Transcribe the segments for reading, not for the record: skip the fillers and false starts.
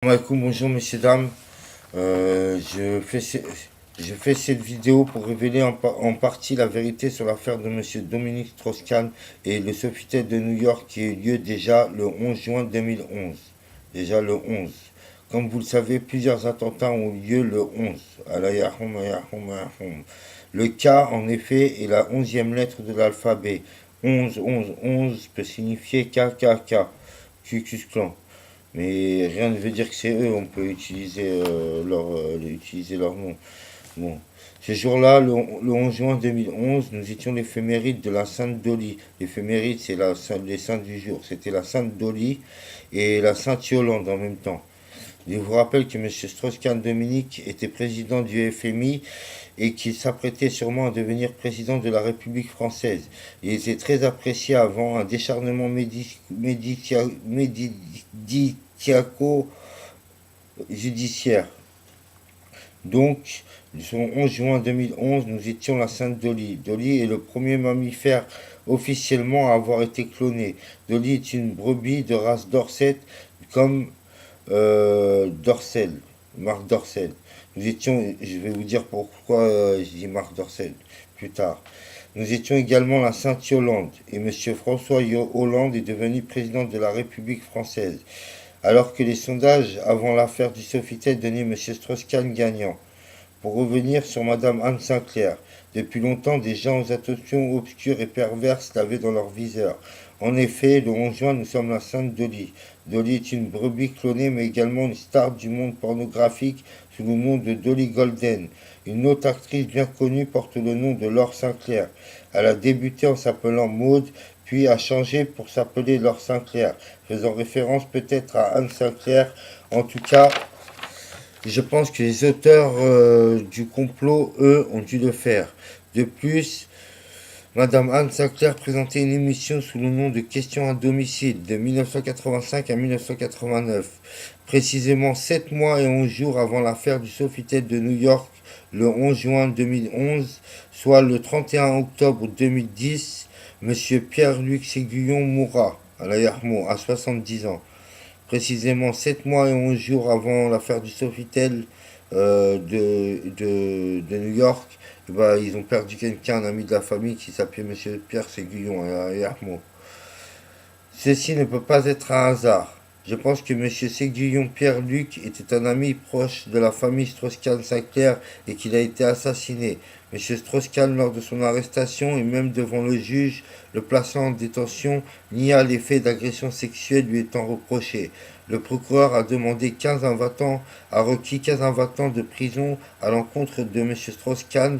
Bonjour messieurs, dames. Je fais cette vidéo pour révéler en partie la vérité sur l'affaire de monsieur Dominique Strauss-Kahn et le Sofitel de New York qui a eu lieu déjà le 11 juin 2011. Déjà le 11. Comme vous le savez, plusieurs attentats ont eu lieu le 11. Alayahum, ayahum, ayahum. Le K, en effet, est la 11e lettre de l'alphabet. 11, 11, 11 peut signifier KKK, Ku Klux Klan. Mais rien ne veut dire que c'est eux, on peut utiliser leur nom. Bon. Ce jour-là, le 11 juin 2011, nous étions l'éphéméride de la Sainte Dolly. L'éphéméride, c'est les saints du jour. C'était la Sainte Dolly et la Sainte Yolande en même temps. Je vous rappelle que M. Strauss-Kahn Dominique était président du FMI et qu'il s'apprêtait sûrement à devenir président de la République française. Il était très apprécié avant un décharnement médico-judiciaire. Donc, le 11 juin 2011, nous étions la Sainte Dolly. Dolly est le premier mammifère officiellement à avoir été cloné. Dolly est une brebis de race Dorset comme Dorcel, Marc Dorcel. Nous étions, je vais vous dire pourquoi je dis Marc Dorcel plus tard. Nous étions également la Sainte Yolande et M. François Hollande est devenu président de la République française. Alors que les sondages avant l'affaire du Sofitel donnaient M. Strauss-Kahn gagnant. Pour revenir sur Mme Anne Sinclair, depuis longtemps des gens aux intentions obscures et perverses l'avaient dans leur viseur. En effet, le 11 juin, nous sommes la Sainte Dolly. Dolly est une brebis clonée, mais également une star du monde pornographique sous le nom de Dolly Golden. Une autre actrice bien connue porte le nom de Laure Sinclair. Elle a débuté en s'appelant Maude, puis a changé pour s'appeler Laure Sinclair, faisant référence peut-être à Anne Sinclair. En tout cas, je pense que les auteurs du complot, eux, ont dû le faire. De plus, Madame Anne Sinclair présentait une émission sous le nom de Questions à domicile de 1985 à 1989, précisément 7 mois et 11 jours avant l'affaire du Sofitel de New York, le 11 juin 2011, soit le 31 octobre 2010, M. Pierre-Luc Séguillon mourra à 70 ans. Précisément 7 mois et 11 jours avant l'affaire du Sofitel de New York, ils ont perdu quelqu'un, un ami de la famille qui s'appelait M. Pierre Séguillon à Yarmouth. Ceci ne peut pas être un hasard. Je pense que M. Séguillon Pierre-Luc était un ami proche de la famille Strauss-Kahn-Sinclair et qu'il a été assassiné. M. Strauss-Kahn, lors de son arrestation et même devant le juge, le plaçant en détention, nia les faits d'agression sexuelle lui étant reprochés. Le procureur a demandé a requis 15 ans de prison à l'encontre de M. Strauss-Kahn.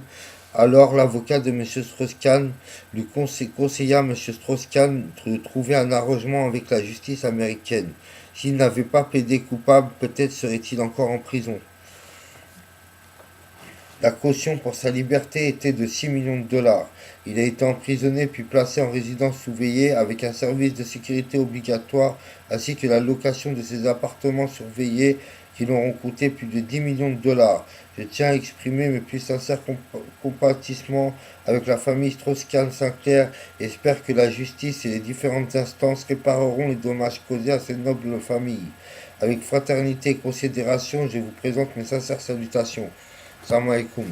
Alors l'avocat de M. Strauss-Kahn lui conseilla à M. Strauss-Kahn de trouver un arrangement avec la justice américaine. S'il n'avait pas plaidé coupable, peut-être serait-il encore en prison. La caution pour sa liberté était de 6 millions de dollars. Il a été emprisonné puis placé en résidence surveillée avec un service de sécurité obligatoire ainsi que la location de ses appartements surveillés qui l'auront coûté plus de 10 millions de dollars. Je tiens à exprimer mes plus sincères compatissements avec la famille Strauss-Kahn-Sinclair et j'espère que la justice et les différentes instances répareront les dommages causés à ces nobles familles. Avec fraternité et considération, je vous présente mes sincères salutations. Salam alaikum.